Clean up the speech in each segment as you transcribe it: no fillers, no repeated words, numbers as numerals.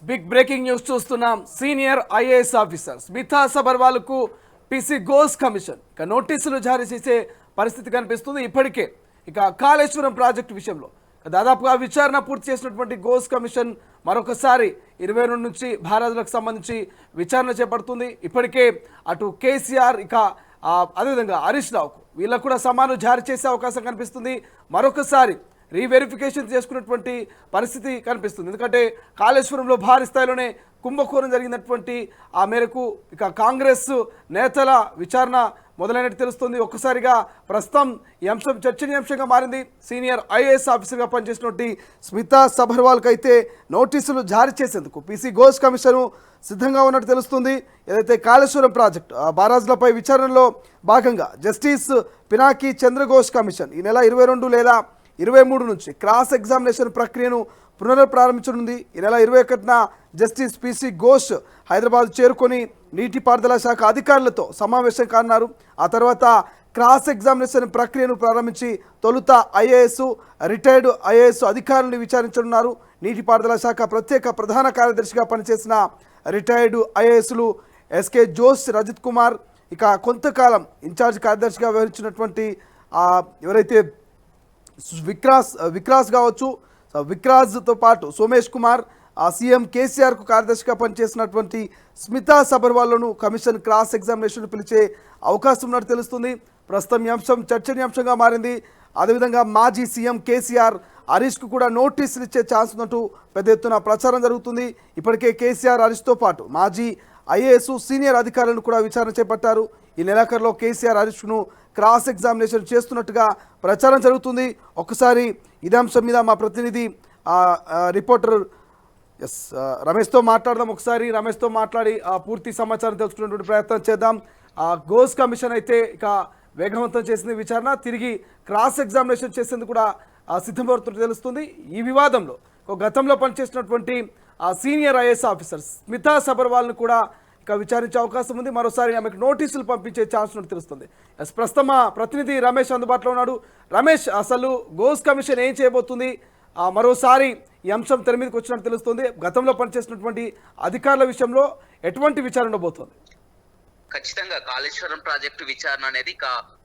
Big breaking news చూస్తున్నాం. Senior IAS officer Smita సబర్వాల్కు PC Ghose commission ఇక నోటీసులు జారీ చేసే పరిస్థితి కనిపిస్తుంది. ఇప్పటికే ఇక కాళేశ్వరం ప్రాజెక్టు విషయంలో దాదాపుగా విచారణ పూర్తి చేసినటువంటి గోస్ కమిషన్ మరొకసారి 22 నుంచి భారత్లకు సంబంధించి విచారణ చేపడుతుంది. ఇప్పటికే అటు కేసీఆర్ ఇక అదేవిధంగా హరీష్ రావుకు వీళ్ళకు కూడా సమాను జారీ చేసే అవకాశం కనిపిస్తుంది. మరొకసారి రీవెరిఫికేషన్ చేసుకున్నటువంటి పరిస్థితి కనిపిస్తుంది. ఎందుకంటే కాళేశ్వరంలో భారీ స్థాయిలోనే కుంభకోణం జరిగినటువంటి ఆ మేరకు ఇక కాంగ్రెస్ నేతల విచారణ మొదలైనట్టు తెలుస్తుంది. ఒక్కసారిగా ప్రస్తుతం ఈ అంశం చర్చనీయాంశంగా మారింది. సీనియర్ ఐఏఎస్ ఆఫీసర్గా పనిచేసినటువంటి స్మితా సబర్వాల్కి అయితే నోటీసులు జారీ చేసేందుకు పీసీ గోస్ కమిషన్ సిద్ధంగా ఉన్నట్టు తెలుస్తుంది. ఏదైతే కాళేశ్వరం ప్రాజెక్టు బారాజులపై విచారణలో భాగంగా జస్టిస్ పినాకి చంద్రఘోష్ కమిషన్ ఈ నెల 22 లేదా 23 నుంచి క్రాస్ ఎగ్జామినేషన్ ప్రక్రియను పునఃప్రారంభించనుంది. ఈ నెల 21న జస్టిస్ పీసీ ఘోష్ హైదరాబాద్ చేరుకొని నీటిపారుదల శాఖ అధికారులతో సమావేశం కానున్నారు. ఆ తర్వాత క్రాస్ ఎగ్జామినేషన్ ప్రక్రియను ప్రారంభించి తొలుత ఐఏఎస్ రిటైర్డ్ ఐఏఎస్ అధికారులను విచారించనున్నారు. నీటిపారుదల శాఖ ప్రత్యేక ప్రధాన కార్యదర్శిగా పనిచేసిన రిటైర్డ్ ఐఏఎస్లు ఎస్కే జోస్, రజిత్ కుమార్, ఇక కొంతకాలం ఇన్ఛార్జ్ కార్యదర్శిగా వ్యవహరించినటువంటి ఎవరైతే విక్రాస్ కావచ్చు, విక్రాజ్తో పాటు సోమేష్ కుమార్, సీఎం కేసీఆర్కు కార్యదర్శిగా పనిచేసినటువంటి స్మితా సబర్వాల్ను కమిషన్ క్రాస్ ఎగ్జామినేషన్ పిలిచే అవకాశం ఉన్నట్టు తెలుస్తుంది. ప్రస్తుతం ఈ అంశం చర్చనీయాంశంగా మారింది. అదేవిధంగా మాజీ సీఎం కేసీఆర్ హరీష్కు కూడా నోటీసులు ఇచ్చే ఛాన్స్ ఉన్నట్టు పెద్ద ఎత్తున ప్రచారం జరుగుతుంది. ఇప్పటికే కేసీఆర్ హరీష్తో పాటు మాజీ ఐఏఎస్ సీనియర్ అధికారులను కూడా విచారణ చేపట్టారు. ఈ నెలాఖరులో కేసీఆర్ హరీష్ను క్రాస్ ఎగ్జామినేషన్ చేస్తున్నట్టుగా ప్రచారం జరుగుతుంది. ఒక్కసారి ఇదే అంశం మీద మా ప్రతినిధి రిపోర్టర్ రమేష్తో మాట్లాడదాం. ఒకసారి రమేష్తో మాట్లాడి పూర్తి సమాచారం తెలుసుకునేటువంటి ప్రయత్నం చేద్దాం. గోస్ కమిషన్ అయితే ఇక వేగవంతం చేసింది విచారణ, తిరిగి క్రాస్ ఎగ్జామినేషన్ చేసేందుకు కూడా సిద్ధమవుతున్నట్టు తెలుస్తుంది. ఈ వివాదంలో గతంలో పనిచేసినటువంటి సీనియర్ ఐఏఎస్ ఆఫీసర్ స్మితా సబర్వాల్ను కూడా ఇక విచారించే అవకాశం ఉంది. మరోసారి ఆమెకు నోటీసులు పంపించే ఛాన్స్ ఉన్నట్టు తెలుస్తుంది. ప్రస్తుతం మా ప్రతినిధి రమేష్ అందుబాటులో ఉన్నాడు. రమేష్, అసలు గోస్ కమిషన్ ఏం చేయబోతుంది? మరోసారి ఈ అంశం తెర మీదకి వచ్చినట్టు తెలుస్తుంది. గతంలో పనిచేసినటువంటి అధికారుల విషయంలో ఎటువంటి విచారణ ఉండబోతోంది? ఖచ్చితంగా కాళేశ్వరం ప్రాజెక్టు విచారణ అనేది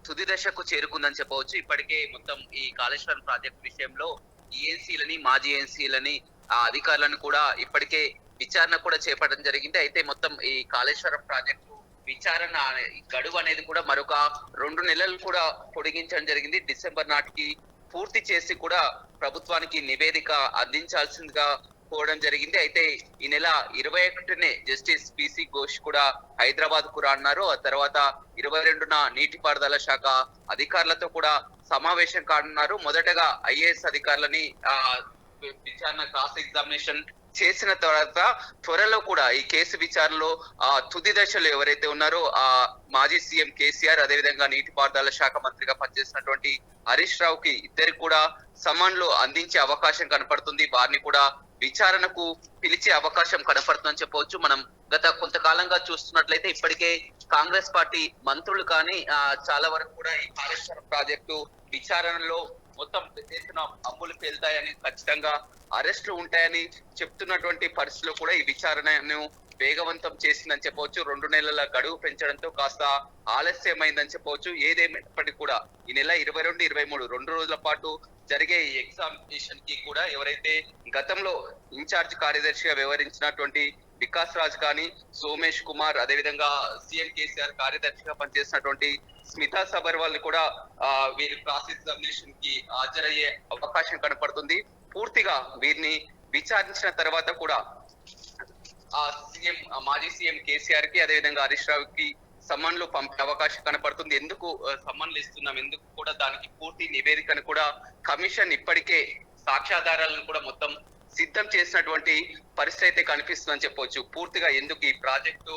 తుది దశకు చేరుకుందని చెప్పవచ్చు. ఇప్పటికే మొత్తం ఈ కాళేశ్వరం ప్రాజెక్టు విషయంలో ఈఎన్సీలని, మాజీ ఈఎన్సీలని, అధికారులను కూడా ఇప్పటికే విచారణ కూడా చేపట్టడం జరిగింది. అయితే మొత్తం ఈ కాళేశ్వరం ప్రాజెక్టు విచారణ గడువు అనేది కూడా మరొక 2 నెలలు కూడా పొడిగించడం జరిగింది. డిసెంబర్ నాటికి పూర్తి చేసి కూడా ప్రభుత్వానికి నివేదిక అందించాల్సిందిగా కోవడం జరిగింది. అయితే ఈ నెల 21నే జస్టిస్ పీసీ ఘోష్ కూడా హైదరాబాద్ కు రానున్నారు. ఆ తర్వాత 22న నీటిపారుదల శాఖ అధికారులతో కూడా సమావేశం కానున్నారు. మొదటగా ఐఏఎస్ అధికారులని విచారణ క్రాస్ ఎగ్జామినేషన్ చేసిన తర్వాత త్వరలో కూడా ఈ కేసు విచారణలో తుది దశలో ఎవరైతే ఉన్నారో మాజీ సీఎం కేసీఆర్, అదేవిధంగా నీటిపారుదల శాఖ మంత్రిగా పనిచేసినటువంటి హరీష్ రావుకి ఇద్దరికి కూడా సమన్లు అందించే అవకాశం కనపడుతుంది. వారిని కూడా విచారణకు పిలిచే అవకాశం కనపడుతుందని చెప్పవచ్చు. మనం గత కొంతకాలంగా చూస్తున్నట్లయితే ఇప్పటికే కాంగ్రెస్ పార్టీ మంత్రులు కానీ చాలా వరకు కూడా ఈ కాళేశ్వరం ప్రాజెక్టు విచారణలో మొత్తం పెద్ద ఎత్తున అమ్ములు పేలుతాయని, ఖచ్చితంగా అరెస్టులు ఉంటాయని చెప్తున్నటువంటి పరిస్థితిలో కూడా ఈ విచారణను వేగవంతం చేసిందని చెప్పవచ్చు. 2 నెలల గడువు పెంచడంతో కాస్త ఆలస్యమైందని చెప్పవచ్చు. ఏదేమైనప్పటికీ కూడా ఈ నెల 22, 23 2 రోజుల పాటు జరిగే ఈ ఎగ్జామినేషన్ కి కూడా ఎవరైతే గతంలో ఇన్ఛార్జ్ కార్యదర్శిగా వ్యవహరించినటువంటి వికాస్ రాజ్ కానీ, సోమేష్ కుమార్, అదేవిధంగా సీఎం కేసీఆర్ కార్యదర్శిగా పనిచేసినటువంటి స్మితా సబర్వాల్ కూడా వీరు క్రాస్ ఎగ్జామినేషన్ కి హాజరయ్యే అవకాశం కనపడుతుంది. పూర్తిగా వీరిని విచారించిన తర్వాత కూడా మాజీ సీఎం కేసీఆర్ కి, అదేవిధంగా హరీష్ రావుకి సమ్మన్లు పంపే అవకాశం కనపడుతుంది. ఎందుకు సమ్మన్లు ఇస్తున్నాం, ఎందుకు కూడా దానికి పూర్తి నివేదికను కూడా కమిషన్ ఇప్పటికే సాక్ష్యాధారాలను కూడా మొత్తం సిద్ధం చేసినటువంటి పరిస్థితి అయితే కనిపిస్తుందని చెప్పవచ్చు. పూర్తిగా ఎందుకు ఈ ప్రాజెక్టు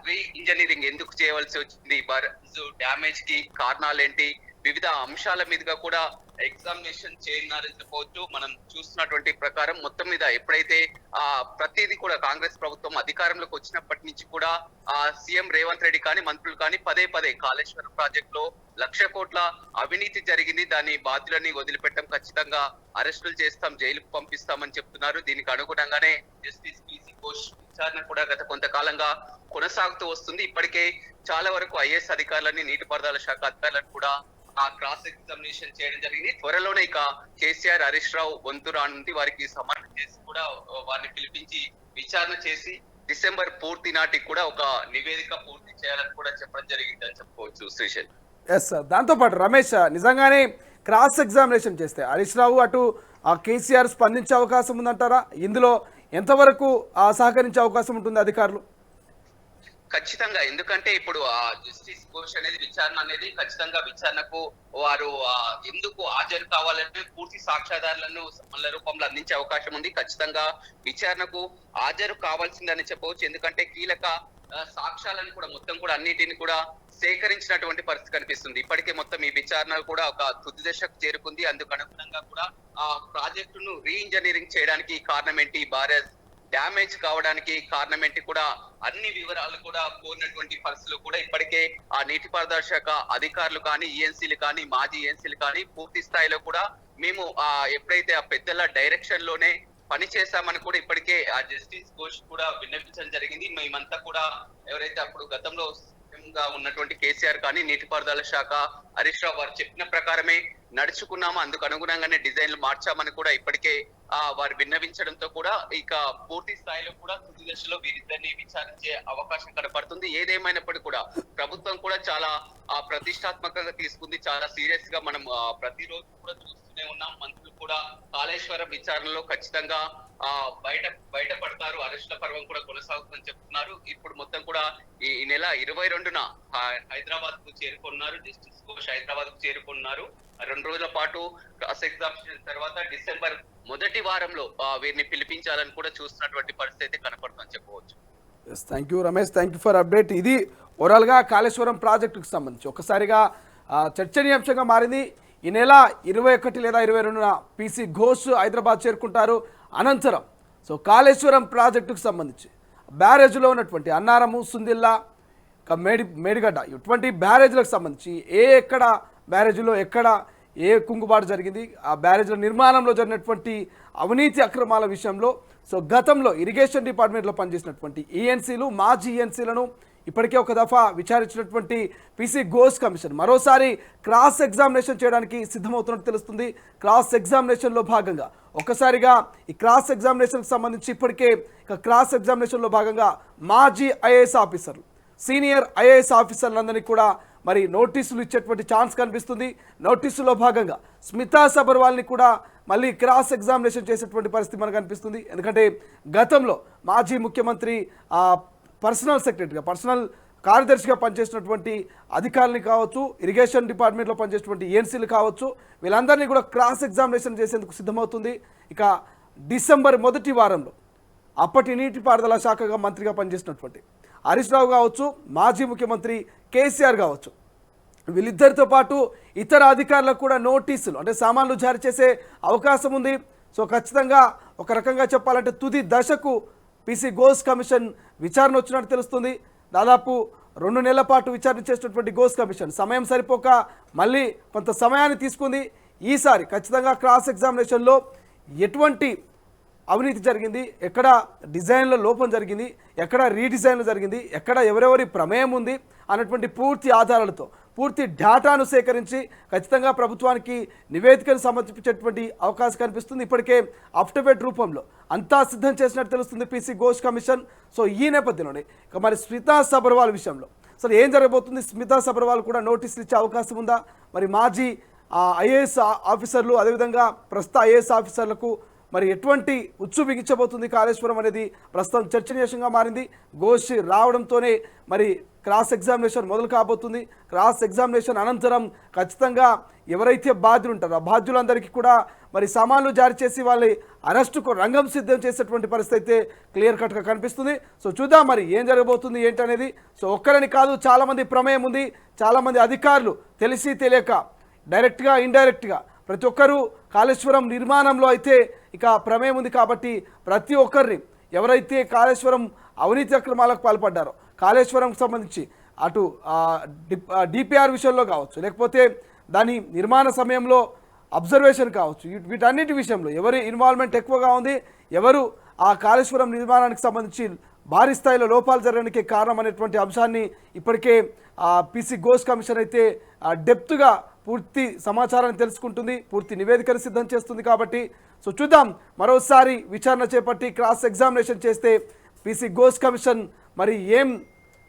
రీ ఇంజనీరింగ్ ఎందుకు చేయవలసి వచ్చింది, డ్యామేజ్ కి కారణాలు ఏంటి, వివిధ అంశాల మీదుగా కూడా ఎగ్జామినేషన్ చేయనారని చెప్పవచ్చు. మనం చూస్తున్నటువంటి ప్రకారం మొత్తం మీద ఎప్పుడైతే ప్రతిదీ కూడా కాంగ్రెస్ ప్రభుత్వం అధికారంలోకి వచ్చినప్పటి నుంచి కూడా సీఎం రేవంత్ రెడ్డి కానీ మంత్రులు కానీ పదే పదే కాళేశ్వరం ప్రాజెక్ట్ లో 1,00,000 కోట్ల అవినీతి జరిగింది, దాని బాధ్యులని వదిలిపెట్టం, ఖచ్చితంగా అరెస్టులు చేస్తాం, జైలుకు పంపిస్తామని చెప్తున్నారు. దీనికి అనుగుణంగానే జస్టిస్ పిసి ఘోష్ విచారణ కూడా గత కొంతకాలంగా కొనసాగుతూ వస్తుంది. ఇప్పటికే చాలా వరకు ఐఏఎస్ అధికారులని, నీటిపారుదల శాఖ అధికారులను కూడా క్రాస్ ఎగ్జామినేషన్ చేయడం జరిగింది. త్వరలోనే ఇక కేసీఆర్, హరీష్ రావు వంతు రానుంది. వారికి సమర్పణ చేసి కూడా వారిని పిలిపించి విచారణ చేసి డిసెంబర్ పూర్తి నాటికి కూడా ఒక నివేదిక పూర్తి చేయాలని కూడా చెప్పడం జరిగింది అని చెప్పుకోవచ్చు. శ్రీశైల్. ఎస్ సార్, దాంతోపాటు రమేష్, నిజంగానే క్రాస్ ఎగ్జామినేషన్ చేస్తే హరీష్ రావు అటు కేసీఆర్ స్పందించే అవకాశం ఉందంటారా? ఇందులో ఎంతవరకు సహకరించే అవకాశం ఉంటుంది అధికారులు? ఖచ్చితంగా, ఎందుకంటే ఇప్పుడు జస్టిస్ ఘోష్ అనేది విచారణ అనేది ఖచ్చితంగా విచారణకు వారు ఎందుకు హాజరు కావాలంటే పూర్తి సాక్ష్యాధారాలను సమన్ల రూపంలో అందించే అవకాశం ఉంది. ఖచ్చితంగా విచారణకు హాజరు కావాల్సిందని చెప్పవచ్చు. ఎందుకంటే కీలక సాక్ష్యాలను కూడా మొత్తం కూడా అన్నిటిని కూడా సేకరించినటువంటి పరిస్థితి కనిపిస్తుంది. ఇప్పటికే మొత్తం ఈ విచారణ కూడా ఒక తుది దశకు చేరుకుంది. అందుకు అనుగుణంగా కూడా ఆ ప్రాజెక్టును రీ ఇంజనీరింగ్ చేయడానికి కారణం ఏంటి, బ్యారేజ్ డ్యామేజ్ కావడానికి కారణం ఏంటి కూడా అన్ని వివరాలు కూడా కోరినటువంటి పరిస్థితులు కూడా ఇప్పటికే ఆ నీటిపారుదల శాఖ అధికారులు కానీ, ఈఎన్సీలు కానీ, మాజీ ఈఎన్సీలు కానీ పూర్తి స్థాయిలో కూడా మేము ఎప్పుడైతే ఆ పెద్దల డైరెక్షన్ లోనే పని చేశామని కూడా ఇప్పటికే ఆ జస్టిస్ ఘోష్ కూడా విన్నవించడం జరిగింది. మేమంతా కూడా ఎవరైతే అప్పుడు గతంలో ఉన్నటువంటి కేసీఆర్ కానీ, నీటిపారుదల శాఖ హరీష్ రావు వారు చెప్పిన ప్రకారమే నడుచుకున్నాము, అందుకు అనుగుణంగానే డిజైన్లు మార్చామని కూడా ఇప్పటికే వారు విన్నవించడంతో కూడా ఇక పూర్తి స్థాయిలో కూడా తుది దశలో వీరిద్దరిని విచారించే అవకాశం కనపడుతుంది. ఏదేమైనప్పటికీ కూడా ప్రభుత్వం కూడా చాలా ప్రతిష్టాత్మకంగా తీసుకుంది, చాలా సీరియస్ గా మనం ప్రతిరోజు కూడా చూస్తూనే ఉన్నాం. మంత్రులు కూడా కాళేశ్వరం విచారణలో ఖచ్చితంగా బయటపడతారు, అరెస్టుల పర్వం కూడా కొనసాగుతుందని చెప్తున్నారు. ఇప్పుడు మొత్తం కూడా ఈ నెల 22న హైదరాబాద్ కు చేరుకున్నారు. జస్టిస్ ఘోష్ హైదరాబాద్ కు చేరుకున్నారు. 2 రోజుల పాటు క్రాస్ ఎగ్జామినేషన్ తర్వాత డిసెంబర్ మొదటి వారంలో వీరిని పిలిపించాలని కూడా చూస్తున్నటువంటి పరిస్థితి అయితే కనపడుతుందని చెప్పవచ్చు. Thank you Ramesh, thank you for update. ఇది ఓవరాల్గా కాళేశ్వరం ప్రాజెక్టుకు సంబంధించి ఒకసారిగా చర్చనీయాంశంగా మారింది. ఈ నెల 21 లేదా 22న పిసి ఘోష్ హైదరాబాద్ చేరుకుంటారు. అనంతరం కాళేశ్వరం ప్రాజెక్టుకు సంబంధించి బ్యారేజ్లో ఉన్నటువంటి అన్నారము, సుందిల్లా, మేడిగడ్డ ఇటువంటి బ్యారేజ్లకు సంబంధించి ఎక్కడ బ్యారేజ్లో ఎక్కడ ఏ కుంగుబాటు జరిగింది, ఆ బ్యారేజ్ల నిర్మాణంలో జరిగినటువంటి అవినీతి అక్రమాల విషయంలో గతంలో ఇరిగేషన్ డిపార్ట్మెంట్లో పనిచేసినటువంటి ఈఎన్సీలు, మాజీ ఈఎన్సీలను ఇప్పటికే ఒక దఫా విచారించినటువంటి పిసి ఘోష్ కమిషన్ మరోసారి క్రాస్ ఎగ్జామినేషన్ చేయడానికి సిద్ధమవుతున్నట్టు తెలుస్తుంది. క్రాస్ ఎగ్జామినేషన్లో భాగంగా ఒక్కసారిగా ఈ క్రాస్ ఎగ్జామినేషన్కి సంబంధించి ఇప్పటికే క్రాస్ ఎగ్జామినేషన్లో భాగంగా మాజీ ఐఏఎస్ ఆఫీసర్లు, సీనియర్ ఐఏఎస్ ఆఫీసర్లందరినీ కూడా మరి నోటీసులు ఇచ్చేటువంటి ఛాన్స్ కనిపిస్తుంది. నోటీసులో భాగంగా స్మితా సబర్వాల్ని కూడా మళ్ళీ క్రాస్ ఎగ్జామినేషన్ చేసేటువంటి పరిస్థితి మనకు కనిపిస్తుంది. ఎందుకంటే గతంలో మాజీ ముఖ్యమంత్రి పర్సనల్ సెక్రటరీగా, పర్సనల్ కార్యదర్శిగా పనిచేసినటువంటి అధికారులు కావచ్చు, ఇరిగేషన్ డిపార్ట్మెంట్లో పనిచేసినటువంటి ఏఎన్సీలు కావచ్చు, వీళ్ళందరినీ కూడా క్రాస్ ఎగ్జామినేషన్ చేసేందుకు సిద్ధమవుతుంది. ఇక డిసెంబర్ మొదటి వారంలో అప్పటి నీటిపారుదల శాఖగా మంత్రిగా పనిచేసినటువంటి హరీష్ రావు కావచ్చు, మాజీ ముఖ్యమంత్రి కేసీఆర్ కావచ్చు, వీళ్ళిద్దరితో పాటు ఇతర అధికారులకు కూడా నోటీసులు అంటే సామాన్లు జారీ చేసే అవకాశం ఉంది. ఖచ్చితంగా ఒక రకంగా చెప్పాలంటే తుది దశకు పిసి ఘోష్ కమిషన్ విచారణ వచ్చినట్టు తెలుస్తుంది. దాదాపు 2 నెలల పాటు విచారణ చేసినటువంటి ఘోష్ కమిషన్ సమయం సరిపోక మళ్ళీ కొంత సమయాన్ని తీసుకుంది. ఈసారి ఖచ్చితంగా క్రాస్ ఎగ్జామినేషన్లో ఎటువంటి అవినీతి జరిగింది, ఎక్కడ డిజైన్లో లోపం జరిగింది, ఎక్కడ రీడిజైన్లు జరిగింది, ఎక్కడ ఎవరెవరి ప్రమేయం ఉంది అన్నటువంటి పూర్తి ఆధారాలతో పూర్తి డేటాను సేకరించి ఖచ్చితంగా ప్రభుత్వానికి నివేదికను సమర్పించేటువంటి అవకాశం కనిపిస్తుంది. ఇప్పటికే అఫిడవిట్ రూపంలో అంతా సిద్ధం చేసినట్టు తెలుస్తుంది పిసి ఘోష్ కమిషన్. ఈ నేపథ్యంలోనే ఇక మరి స్మితా సబర్వాల్ విషయంలో అసలు ఏం జరగబోతుంది? స్మితా సబర్వాల్ కూడా నోటీసులు ఇచ్చే అవకాశం ఉందా? మరి మాజీ ఐఏఎస్ ఆఫీసర్లు అదేవిధంగా ప్రస్తుత ఐఏఎస్ ఆఫీసర్లకు మరి ఎటువంటి ఉచ్చు బిగించబోతుంది కాళేశ్వరం అనేది ప్రస్తుతం చర్చనీయాంశంగా మారింది. ఘోష్ రావడంతోనే మరి క్రాస్ ఎగ్జామినేషన్ మొదలు కాబోతుంది. క్రాస్ ఎగ్జామినేషన్ అనంతరం ఖచ్చితంగా ఎవరైతే బాధ్యులు ఉంటారో ఆ బాధ్యులందరికీ కూడా మరి సామాన్లు జారీ చేసి వాళ్ళ అరెస్టుకు రంగం సిద్ధం చేసేటువంటి పరిస్థితి అయితే క్లియర్ కట్గా కనిపిస్తుంది. చూద్దాం మరి ఏం జరగబోతుంది ఏంటనేది. ఒక్కరని కాదు, చాలామంది ప్రమేయం ఉంది, చాలామంది అధికారులు తెలిసి తెలియక డైరెక్ట్గా ఇండైరెక్ట్గా ప్రతి ఒక్కరూ కాళేశ్వరం నిర్మాణంలో అయితే ఇక ప్రమేయం ఉంది కాబట్టి ప్రతి ఒక్కరిని ఎవరైతే కాళేశ్వరం అవినీతి అక్రమాలకు పాల్పడ్డారో కాళేశ్వరంకి సంబంధించి అటు డిపిఆర్ విషయంలో కావచ్చు, లేకపోతే దాని నిర్మాణ సమయంలో అబ్జర్వేషన్ కావచ్చు, వీటన్నిటి విషయంలో ఎవరి ఇన్వాల్వ్మెంట్ ఎక్కువగా ఉంది, ఎవరు ఆ కాళేశ్వరం నిర్మాణానికి సంబంధించి భారీ స్థాయిలో లోపాలు జరగడానికి కారణం అనేటువంటి అంశాన్ని ఇప్పటికే పిసి ఘోష్ కమిషన్ అయితే డెప్త్గా పూర్తి సమాచారాన్ని తెలుసుకుంటుంది, పూర్తి నివేదికను సిద్ధం చేస్తుంది. కాబట్టి సో చూద్దాం, మరోసారి విచారణ చేపట్టి క్రాస్ ఎగ్జామినేషన్ చేస్తే పిసి ఘోష్ కమిషన్ మరి ఏం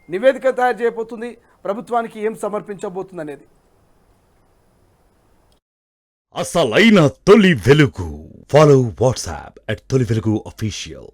నివేదిక తయారు చేయబోతుంది, ప్రభుత్వానికి ఏం సమర్పించబోతుంది అనేది. అసలైన తొలి వెలుగు. ఫాలో వాట్సాప్ @తొలి వెలుగు official.